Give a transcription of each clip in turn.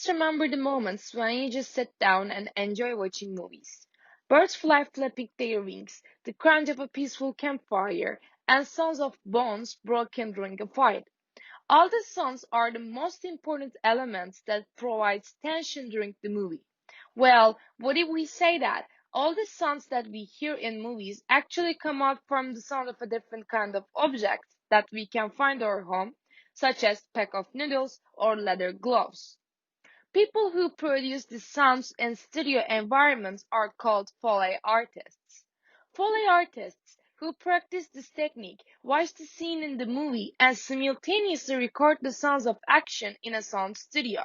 just remember the moments when you just sit down and enjoy watching movies. Birds fly flapping their wings, the crunch of a peaceful campfire, and sounds of bones broken during a fight. All the sounds are the most important elements that provides tension during the movie. Well, what if we say that all the sounds that we hear in movies actually come out from the sound of a different kind of object that we can find at our home, such as pack of noodles or leather gloves. People who produce the sounds in studio environments are called Foley artists. Foley artists who practice this technique watch the scene in the movie and simultaneously record the sounds of action in a sound studio.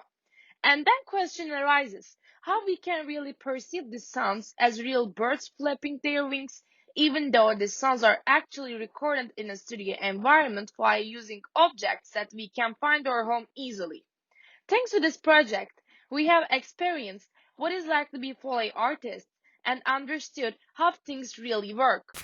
And then question arises how we can really perceive the sounds as real birds flapping their wings, even though the sounds are actually recorded in a studio environment while using objects that we can find our home easily. Thanks to this project, we have experienced what it's like to be Foley artists and understood how things really work.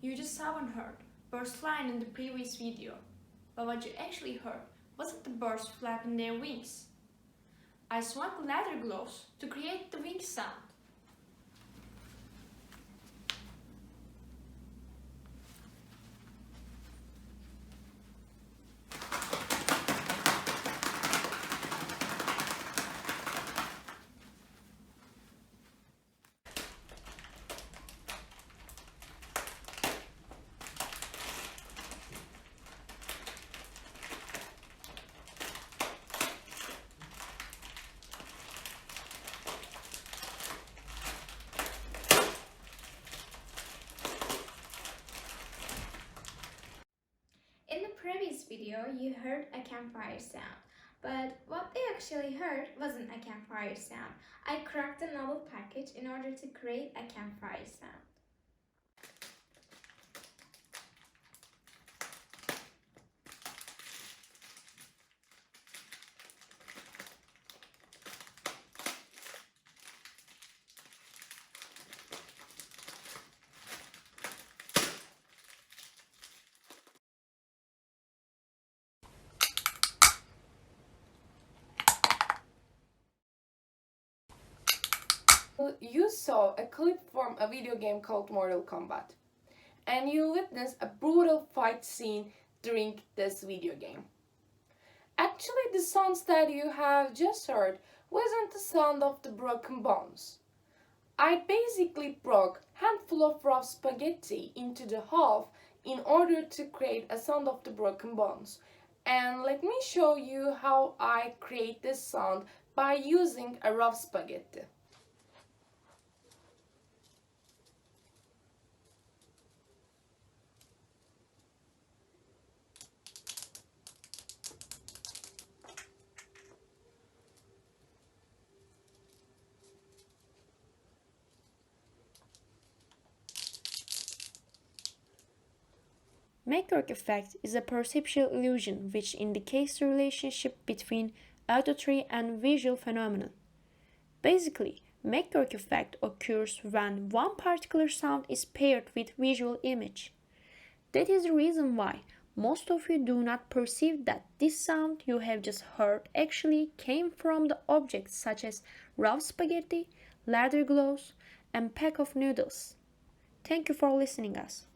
You just haven't heard birds flying in the previous video, but what you actually heard wasn't the birds flapping their wings. I swung leather gloves to create the wing sound. In the previous video, you heard a campfire sound, but what they actually heard wasn't a campfire sound. I cracked a novel package in order to create a campfire sound. You saw a clip from a video game called Mortal Kombat, and you witnessed a brutal fight scene during this video game. Actually, the sounds that you have just heard wasn't the sound of the broken bones. I basically broke a handful of raw spaghetti into the half in order to create a sound of the broken bones. And let me show you how I create this sound by using a raw spaghetti. Network effect is a perceptual illusion which indicates the relationship between auditory and visual phenomena. Basically, network effect occurs when one particular sound is paired with visual image. That is the reason why most of you do not perceive that this sound you have just heard actually came from the objects such as raw spaghetti, leather gloves, and pack of noodles. Thank you for listening us.